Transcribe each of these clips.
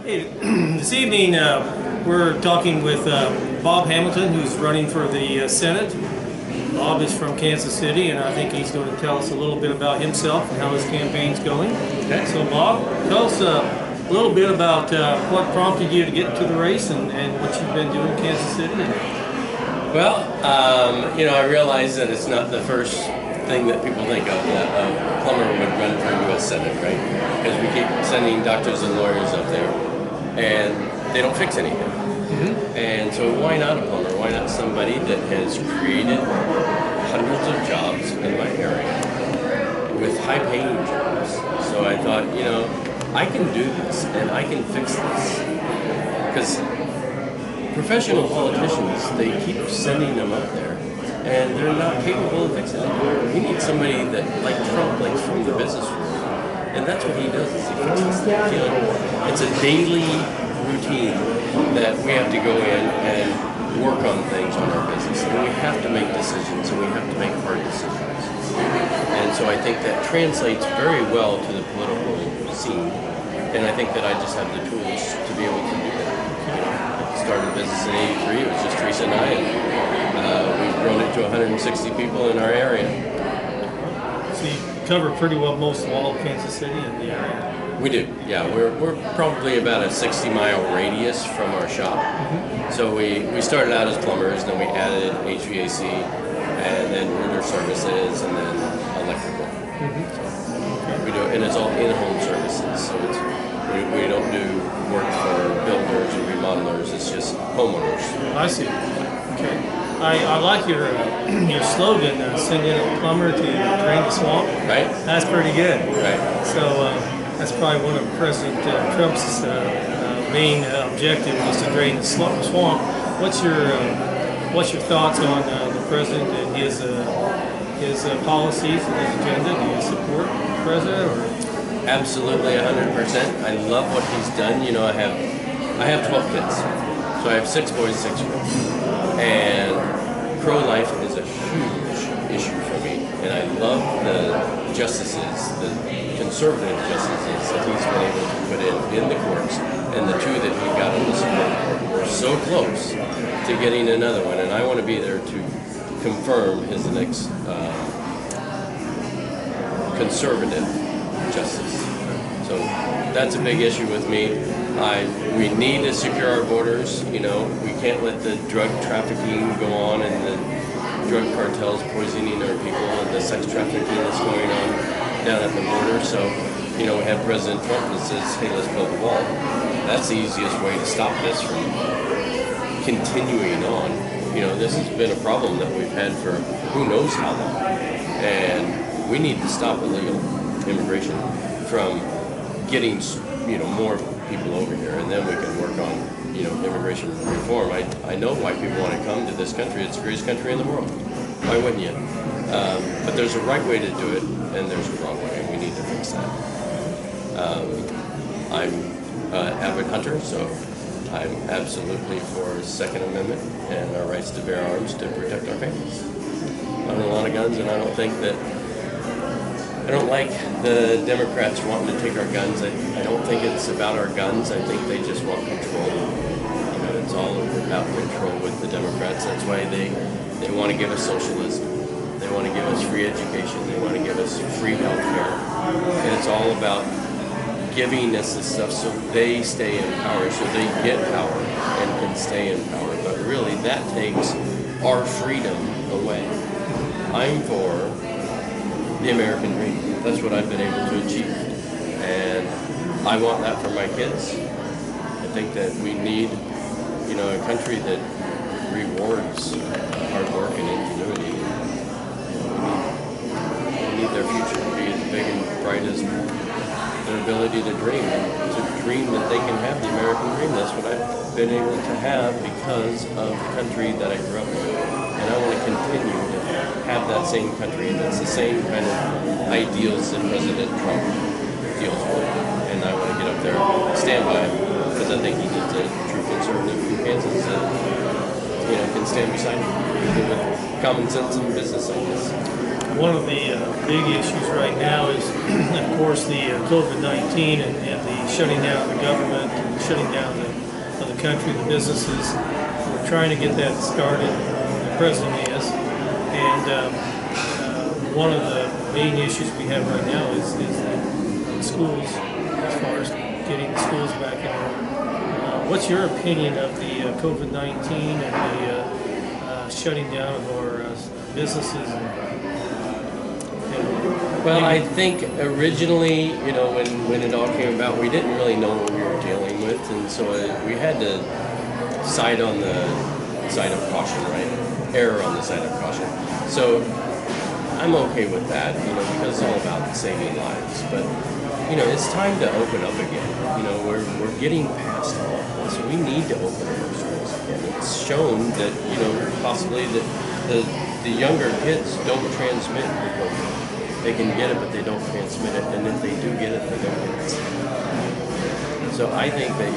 Hey, this evening we're talking with Bob Hamilton, who's running for the Senate. Bob is from Kansas City, and I think he's going to tell us a little bit about himself and how his campaign's going. Okay. So, Bob, tell us a little bit about what prompted you to get into the race and what you've been doing in Kansas City. Well, I realize that it's not the first thing that people think of, that a plumber would run for U.S. Senate, right? Because we keep sending doctors and lawyers up there, and they don't fix anything. Mm-hmm. And so why not a plumber? Why not somebody that has created hundreds of jobs in my area with high-paying jobs? So I thought, I can do this, and I can fix this. Because professional politicians, they keep sending them up there, and they're not capable of fixing it. We need somebody that, like Trump, like from the business world. And that's what he does, is he fixes things. It's a daily routine that we have to go in and work on things on our business. And we have to make decisions, and we have to make hard decisions. And so I think that translates very well to the political scene. And I think that I just have the tools to be able to do that. I started a business in '83. It was just Teresa and I, and we've grown it to 160 people in our area. So you cover pretty well most of all of Kansas City and the area. We do, yeah. We're probably about a 60-mile radius from our shop. Mm-hmm. So we started out as plumbers, then we added HVAC, and then rooter services, and then electrical. Mm-hmm. So we do, and it's all in-home services. So we don't do work for builders or remodelers. It's just homeowners. I see. Okay. I like your slogan, send in a plumber to drain the swamp. Right. That's pretty good. Right. So that's probably one of President Trump's main objective was to drain the swamp. What's your thoughts on the president and his policies and his agenda? Do you support the president? Or? Absolutely, 100%. I love what he's done. I have 12 kids, so I have 6 boys, 6 girls, and pro-life is a huge issue for me. And I love the justices, the conservative justices that he's been able to put in the courts, and the 2 that he got on the Supreme Court. We're so close to getting another one, and I want to be there to confirm his next conservative justice. So that's a big issue with me. We need to secure our borders. We can't let the drug trafficking go on and the drug cartels poisoning our people and the sex trafficking that's going on down at the border. So, we have President Trump that says, hey, let's build a wall. That's the easiest way to stop this from continuing on. This has been a problem that we've had for who knows how long. And we need to stop illegal immigration from getting, more people over here, and then we can work on, immigration reform. I know why people want to come to this country. It's the greatest country in the world. Why wouldn't you? But there's a right way to do it, and there's a wrong way, and we need to fix that. I'm an avid hunter, so I'm absolutely for Second Amendment and our rights to bear arms to protect our families. I own a lot of guns, and I don't like the Democrats wanting to take our guns. I don't think it's about our guns. I think they just want control. It's all about control with the Democrats. That's why they want to give us socialism. They want to give us free education. They want to give us free health care. And it's all about giving us this stuff so they stay in power, so they get power and can stay in power. But really, that takes our freedom away. I'm for the American dream. That's what I've been able to achieve. And I want that for my kids. I think that we need, a country that rewards hard work and ingenuity. We need their future to be as big and bright as their ability to dream. To dream that they can have the American dream. That's what I've been able to have because of the country that I grew up in. And I want to continue to have that same country, and it's the same kind of ideals that President Trump deals with. And I want to get up there and stand by him, because I think he's a true conservative from Kansas that, can stand beside him with common sense and business ideas. One of the big issues right now is, of course, the COVID-19 and the shutting down of the government, and shutting down of the country, the businesses. We're trying to get that started. The president is, and one of the main issues we have right now is the schools, as far as getting the schools back in order. What's your opinion of the COVID-19 and the shutting down of our businesses? Well, I think originally, when it all came about, we didn't really know what we were dealing with, and so we had to side on the side of caution, right? Err on the side of caution. So I'm okay with that, because it's all about saving lives. But it's time to open up again. We're getting past all of this. We need to open up our schools again. It's shown that possibly that the younger kids don't transmit the COVID. They can get it, but they don't transmit it, and if they do get it, they don't get it. So I think that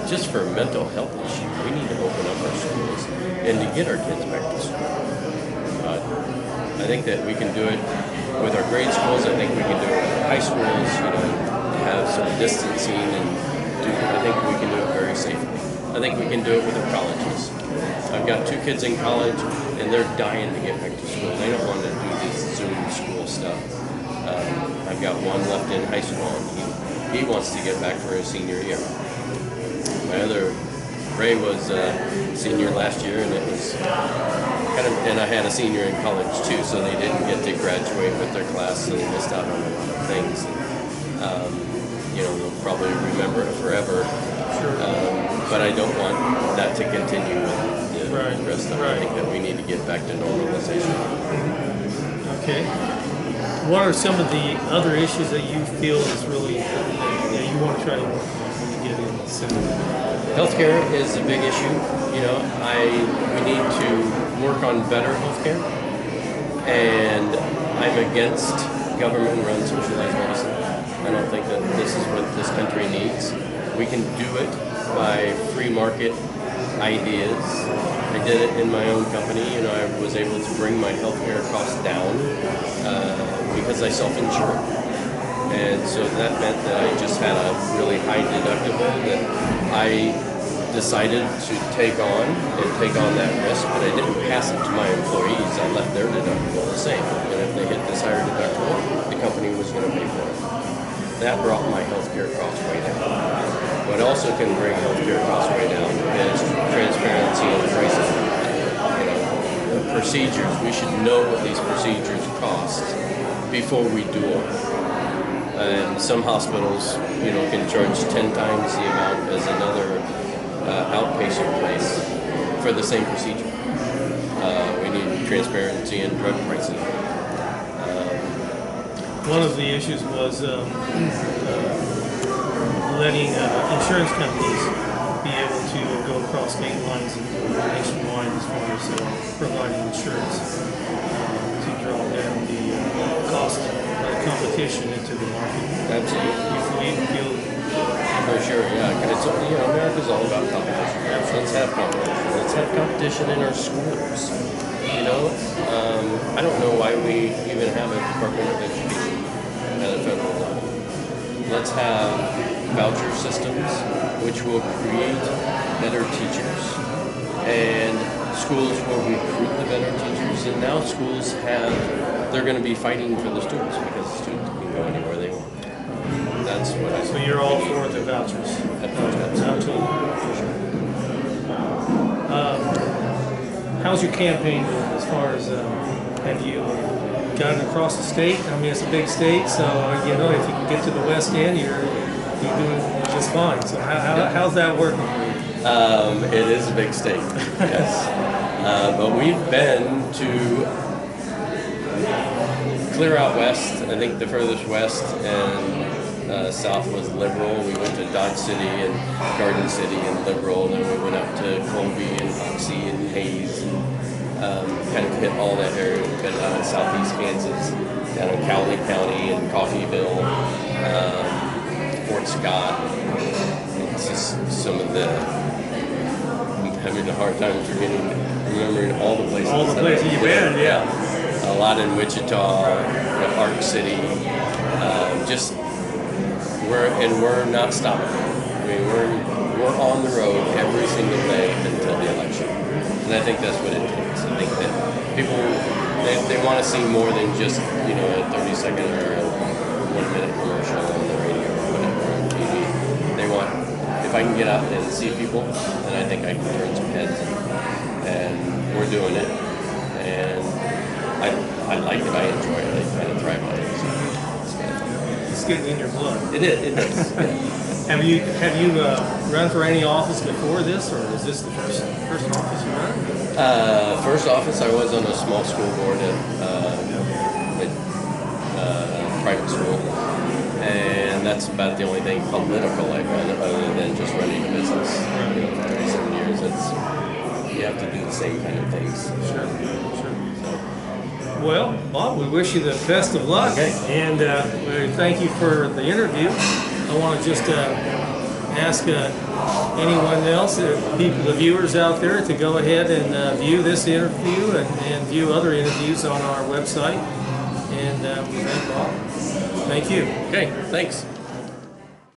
just for a mental health issue, we need to open up our schools and to get our kids back to school. I think that we can do it with our grade schools. I think we can do it with our high schools. Have some distancing, and I think we can do it very safely. I think we can do it with our colleges. I've got 2 kids in college, and they're dying to get back to school. They don't want to do this Zoom school stuff. I've got one left in high school, and he wants to get back for his senior year. My other, Ray, was senior last year, and it was and I had a senior in college too, so they didn't get to graduate with their class, so they missed out on a lot of things. They'll probably remember it forever. Sure. But I don't want that to continue with the rest of it. I think that we need to get back to normalization. Okay. What are some of the other issues that you feel is really that you want to try to work on when you get in soon? Healthcare is a big issue. We need to work on better healthcare, and I'm against government-run socialized medicine. I don't think that this is what this country needs. We can do it by free market ideas. I did it in my own company. I was able to bring my healthcare costs down because I self-insured. And so that meant that I just had a really high deductible that I decided to take on that risk, but I didn't pass it to my employees. I left their deductible the same. And if they hit this higher deductible, the company was going to pay for it. That brought my healthcare costs way down. What also can bring healthcare costs way down is transparency and pricing. The procedures, we should know what these procedures cost before we do them. And some hospitals, can charge 10 times the amount as another outpatient place for the same procedure. We need transparency in drug pricing. One of the issues was letting insurance companies be able to go across state lines and nationwide as far as providing insurance to draw down the cost competition into the market. Absolutely. You feel for sure, yeah. It's, America's all about competition. Let's have competition. Let's have competition in our schools. I don't know why we even have a Department of Education at a federal level. Let's have voucher systems, which will create better teachers, and schools will recruit the better teachers. And now schools they're going to be fighting for the students because the students can go anywhere they want. That's what I. So you're all for the vouchers? Absolutely. How's your campaign doing as far as have you gotten across the state? I mean, it's a big state, so if you can get to the West End, you're doing just fine. So how's that working for you? It is a big state, yes. But we've been to clear out west. I think the furthest west and south was Liberal. We went to Dodge City and Garden City and Liberal, and then we went up to Colby and Hoxie and Hayes, and kind of hit all that area. We've been down in southeast Kansas, down in Cowley County and Coffeyville, Fort Scott. It's just some of the. I'm having a hard time remembering all the places. All the places you've been, yeah. a lot in Wichita, Park City. Just we're not stopping. I mean, we're on the road every single day until the election, and I think that's what it takes. I think that people they want to see more than just a 30-second or a 1-minute commercial on the radio or whatever on TV. They want, if I can get out and see people, then I think I can turn some heads, and we're doing it. And I like it. I enjoy it. I kind of thrive on it. So it's kind of fun. It's getting in your blood. It is. It is. Yeah. Have you run for any office before this, or is this the first office you run? First office, I was on a small school board at private school, and that's about the only thing political I've done, other than just running a business. 37 years. You have to do the same kind of things. Sure. Well, Bob, we wish you the best of luck, and we thank you for the interview. I want to just ask anyone else, the viewers out there, to go ahead and view this interview and view other interviews on our website. And with that, Bob, thank you. Okay, thanks.